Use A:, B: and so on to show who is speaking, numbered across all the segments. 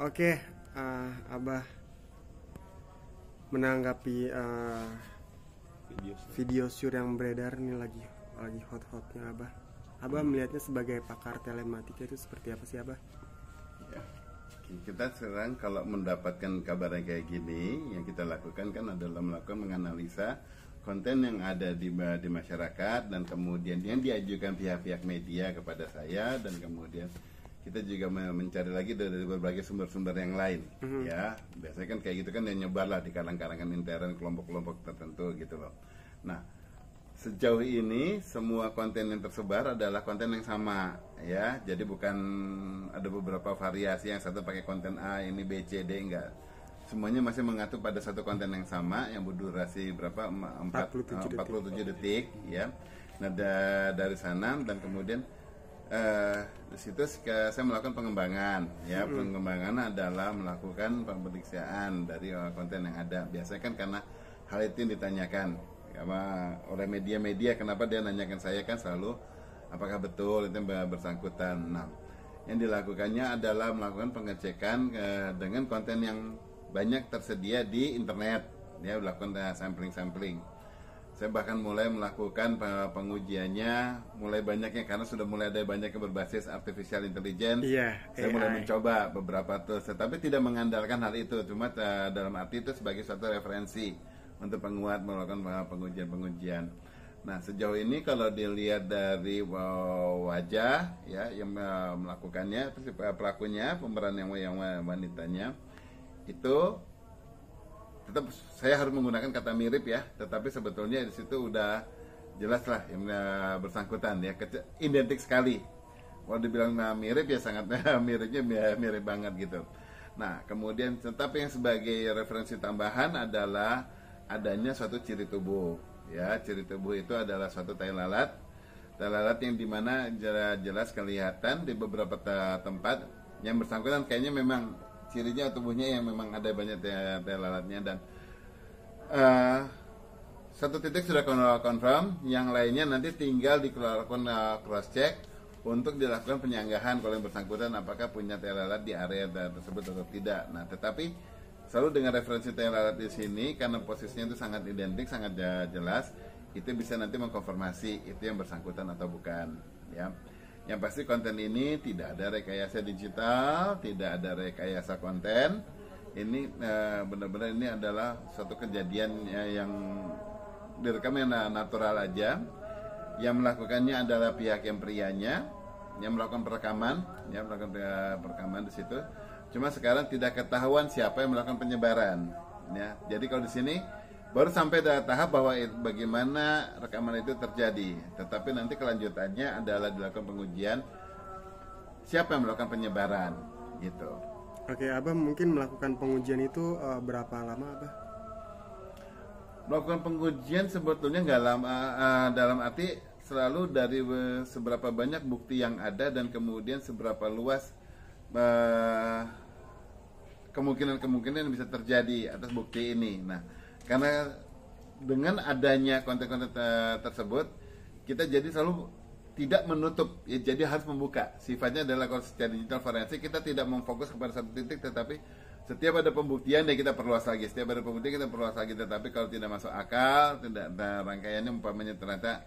A: Oke, Abah menanggapi video syur yang beredar ini lagi hot-hotnya Abah. Abah melihatnya sebagai pakar telematika itu seperti apa sih Abah?
B: Ya. Kita sekarang kalau mendapatkan kabar yang kayak gini, yang kita lakukan kan adalah melakukan menganalisa konten yang ada di masyarakat, dan kemudian yang diajukan pihak-pihak media kepada saya, dan kemudian kita juga mencari lagi dari berbagai sumber-sumber yang lain. Ya, biasanya kan kayak gitu kan, yang nyebar lah di kalangan intern kelompok-kelompok tertentu gitu loh. Nah, sejauh ini semua konten yang tersebar adalah konten yang sama, ya. Jadi bukan ada beberapa variasi, yang satu pakai konten A, ini B, C, D, enggak. Semuanya masih mengacu pada satu konten yang sama yang berdurasi berapa? 47 detik, ya. Nah, dari sana, dan kemudian di situ saya melakukan pengembangan, ya. Pengembangan adalah melakukan pemeriksaan dari konten yang ada. Biasanya kan karena hal itu yang ditanyakan oleh media-media, kenapa dia nanyakan saya kan selalu apakah betul itu yang bersangkutan. Nah, yang dilakukannya adalah melakukan pengecekan dengan konten yang banyak tersedia di internet, ya, melakukan sampling. Saya bahkan mulai melakukan pengujiannya mulai banyaknya, karena sudah mulai ada banyak yang berbasis artificial intelligence. Saya mulai mencoba beberapa tools, tetapi tidak mengandalkan hal itu, cuma dalam arti itu sebagai suatu referensi untuk penguat melakukan pengujian. Nah, sejauh ini kalau dilihat dari wajah, ya, yang melakukannya, pelakunya, pemeran yang wanitanya, itu tetap saya harus menggunakan kata mirip, ya, tetapi sebetulnya di situ udah jelas lah yang bersangkutan, ya, identik sekali. Kalau dibilang mirip, ya sangat miripnya mirip banget gitu. Nah, kemudian tetapi yang sebagai referensi tambahan adalah adanya suatu ciri tubuh, ya. Ciri tubuh itu adalah suatu tai lalat yang dimana jelas kelihatan di beberapa tempat yang bersangkutan kayaknya memang cirinya tubuhnya yang memang ada banyak tai lalatnya, dan satu titik sudah confirm, yang lainnya nanti tinggal dilakukan cross check untuk dilakukan penyanggahan kalau yang bersangkutan apakah punya tai lalat di area tersebut atau tidak. Nah, tetapi selalu dengan referensi tai lalat di sini, karena posisinya itu sangat identik, sangat jelas, itu bisa nanti mengkonfirmasi itu yang bersangkutan atau bukan, ya. Yang pasti konten ini tidak ada rekayasa digital, tidak ada rekayasa konten. Ini benar-benar ini adalah suatu kejadian yang direkam yang natural aja. Yang melakukannya adalah pihak yang prianya, yang melakukan perekaman, ya, melakukan perekaman di situ. Cuma sekarang tidak ketahuan siapa yang melakukan penyebaran, ya. Jadi kalau di sini baru sampai tahap bahwa bagaimana rekaman itu terjadi, tetapi nanti kelanjutannya adalah dilakukan pengujian siapa yang melakukan penyebaran, gitu.
A: Oke, Abah mungkin melakukan pengujian itu berapa lama, Abah?
B: Melakukan pengujian sebetulnya nggak lama, dalam arti selalu dari seberapa banyak bukti yang ada, dan kemudian seberapa luas kemungkinan yang bisa terjadi atas bukti ini. Nah, karena dengan adanya konten-konten tersebut, kita jadi selalu tidak menutup, ya, jadi harus membuka. Sifatnya adalah kalau secara digital forensik kita tidak memfokus kepada satu titik, tetapi setiap ada pembuktian ya kita perluas lagi. Setiap ada pembuktian kita perluas lagi. Tetapi kalau tidak masuk akal, tidak ada rangkaiannya, umpamanya ternyata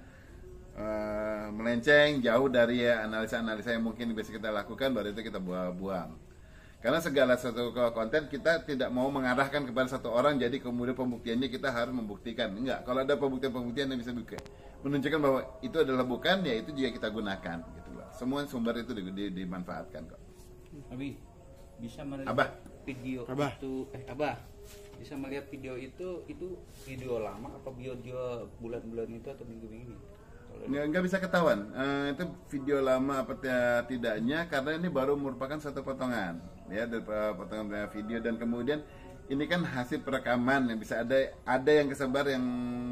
B: melenceng jauh dari analisa-analisa yang mungkin bisa kita lakukan, baru itu kita buang. Karena segala satu konten kita tidak mau mengarahkan kepada satu orang, jadi kemudian pembuktiannya kita harus membuktikan. Enggak, kalau ada pembuktian yang bisa menunjukkan bahwa itu adalah bukan, ya itu juga kita gunakan, gitu loh. Semua sumber itu dimanfaatkan kok.
C: Abi, bisa melihat video itu, Abah, bisa melihat video itu video lama apa video bulan-bulan itu atau minggu-minggu?
B: Nggak bisa ketahuan itu video lama apa tidaknya, karena ini baru merupakan satu potongan, ya, dari potongan video, dan kemudian ini kan hasil perekaman yang bisa ada yang kesebar yang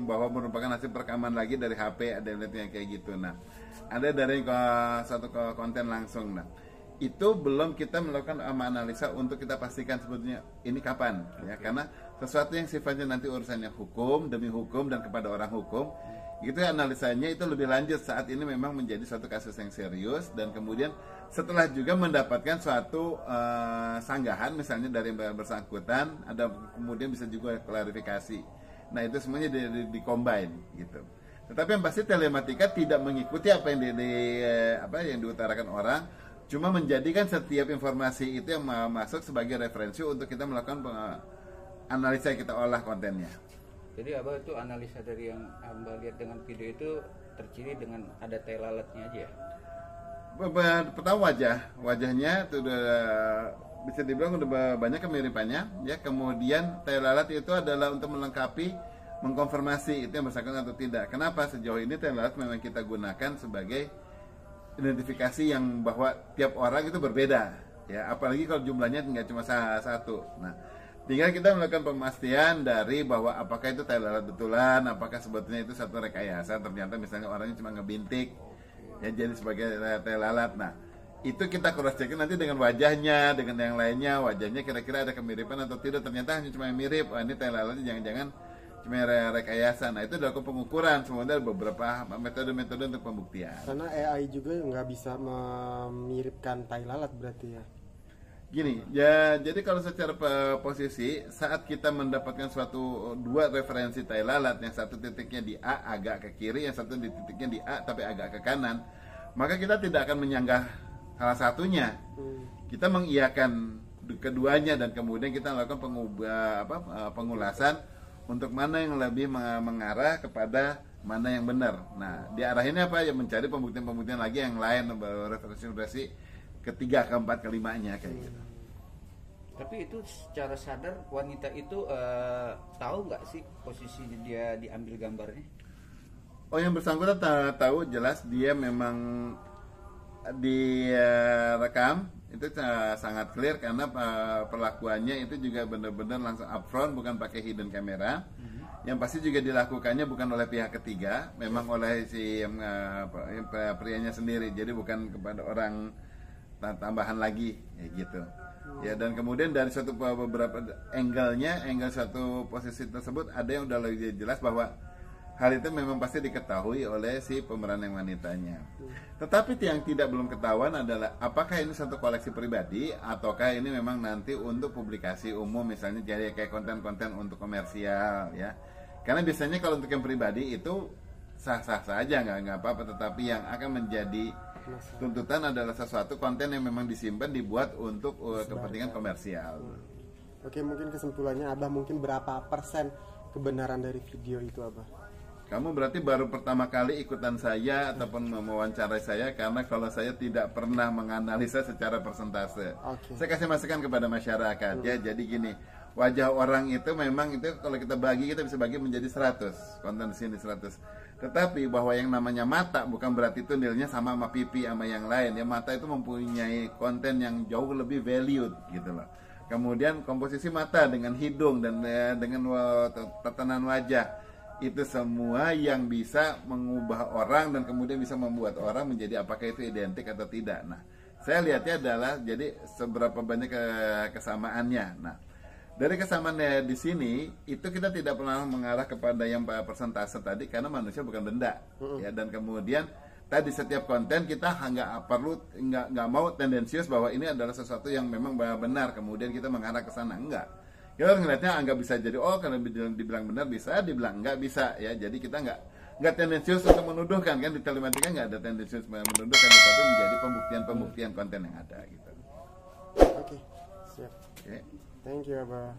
B: bahwa merupakan hasil perekaman lagi dari HP, ada yang kayak gitu. Nah, ada dari satu konten langsung. Nah, itu belum kita melakukan analisa untuk kita pastikan sebetulnya ini kapan, ya, karena sesuatu yang sifatnya nanti urusannya hukum demi hukum dan kepada orang hukum, Gitu ya, analisanya itu lebih lanjut saat ini memang menjadi suatu kasus yang serius, dan kemudian setelah juga mendapatkan suatu sanggahan misalnya dari yang bersangkutan, ada kemudian bisa juga klarifikasi. Nah itu semuanya di combine gitu. Tetapi yang pasti telematika tidak mengikuti apa yang yang diutarakan orang, cuma menjadikan setiap informasi itu yang masuk sebagai referensi untuk kita melakukan analisa yang kita olah kontennya.
C: Jadi Abah itu analisa dari yang Abah lihat dengan video itu terciri dengan ada tai lalatnya aja.
B: Pertama wajahnya itu udah bisa dibilang udah banyak kemiripannya ya. Kemudian tai lalat itu adalah untuk melengkapi, mengkonfirmasi itu yang bersangkutan atau tidak. Kenapa sejauh ini tai lalat memang kita gunakan sebagai identifikasi yang bahwa tiap orang itu berbeda ya, apalagi kalau jumlahnya nggak cuma satu. Nah, tinggal kita melakukan pemastian dari bahwa apakah itu tai lalat betulan, apakah sebetulnya itu satu rekayasa, ternyata misalnya orangnya cuma ngebintik ya jadi sebagai tai lalat. Nah itu kita cross check nanti dengan wajahnya, dengan yang lainnya, wajahnya kira-kira ada kemiripan atau tidak, ternyata hanya cuma yang mirip, ini tai lalatnya jangan-jangan cuma rekayasa. Nah itu dilakukan pengukuran, semuanya ada beberapa metode-metode untuk pembuktian.
A: Karena AI juga nggak bisa memiripkan tai lalat berarti ya.
B: Gini, ya jadi kalau secara posisi saat kita mendapatkan suatu dua referensi tai lalat, yang satu titiknya di A agak ke kiri, yang satu di titiknya di A tapi agak ke kanan, maka kita tidak akan menyanggah salah satunya. Kita mengiyakan keduanya dan kemudian kita melakukan pengulasan untuk mana yang lebih mengarah kepada mana yang benar. Nah, diarahinnya apa? Ya mencari pembuktian-pembuktian lagi yang lain, referensi ketiga, keempat, kelimanya kayak gitu.
C: Tapi itu secara sadar wanita itu tahu nggak sih posisi dia diambil gambarnya?
B: Oh, yang bersangkutan tahu jelas, dia memang direkam itu sangat clear karena perlakuannya itu juga benar-benar langsung upfront, bukan pakai hidden camera. Yang pasti juga dilakukannya bukan oleh pihak ketiga, memang oleh si prianya sendiri. Jadi bukan kepada orang tambahan lagi ya gitu ya. Dan kemudian dari suatu beberapa angle satu posisi tersebut ada yang udah lebih jelas bahwa hal itu memang pasti diketahui oleh si pemeran yang wanitanya. Tetapi yang belum ketahuan adalah apakah ini satu koleksi pribadi ataukah ini memang nanti untuk publikasi umum, misalnya jadi kayak konten-konten untuk komersial ya. Karena biasanya kalau untuk yang pribadi itu sah-sah saja, nggak apa-apa, tetapi yang akan menjadi tuntutan adalah sesuatu konten yang memang disimpan, dibuat untuk kepentingan komersial.
A: Oke, mungkin kesimpulannya Abah, mungkin berapa persen kebenaran dari video itu Abah?
B: Kamu berarti baru pertama kali ikutan saya ataupun mewawancarai saya, karena kalau saya tidak pernah menganalisa secara persentase. Saya kasih masukan kepada masyarakat ya. Jadi gini, wajah orang itu memang itu kalau kita bisa bagi menjadi 100, konten di sini 100. Tetapi bahwa yang namanya mata bukan berarti itu nilainya sama pipi sama yang lain ya. Mata itu mempunyai konten yang jauh lebih valued gitu loh. Kemudian komposisi mata dengan hidung dan dengan tatanan wajah, itu semua yang bisa mengubah orang dan kemudian bisa membuat orang menjadi apakah itu identik atau tidak. Nah, saya lihatnya adalah jadi seberapa banyak kesamaannya. Nah, dari kesamaannya di sini itu kita tidak pernah mengarah kepada yang persentase tadi, karena manusia bukan benda ya. Dan kemudian tadi setiap konten kita nggak mau tendensius bahwa ini adalah sesuatu yang memang benar kemudian kita mengarah ke sana, enggak. Kita ngelihatnya anggap bisa jadi karena dibilang benar bisa, dibilang enggak bisa ya. Jadi kita nggak tendensius untuk menuduhkan, kan di telematika nggak ada tendensius menuduhkan, tetapi menjadi pembuktian konten yang ada gitu.
A: Oke, siap. Thank you Abah.